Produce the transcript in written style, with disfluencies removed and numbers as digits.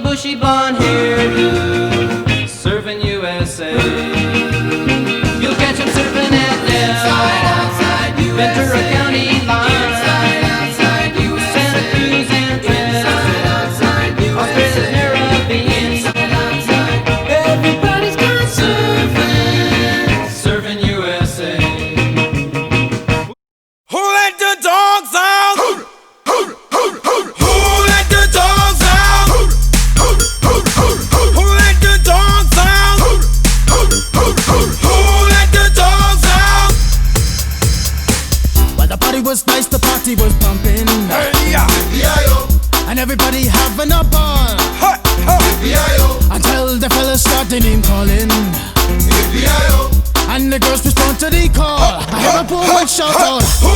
bushy blonde hairdo, surfing USA. You'll catch him surfing at Del, Ventura County line, Santa Cruz and Trent, Australia's Caribbean. Everybody's got surfing USA. Who let the dogs out? Who let the dogs out? Who let the dogs out? Who let the dogs out? Well, the party was nice, the party was pumping, Hey, yeah. and everybody having a ball Hey, hey. until the fellas started name calling, and the girls respond to the call. I have a poor one shout out. Who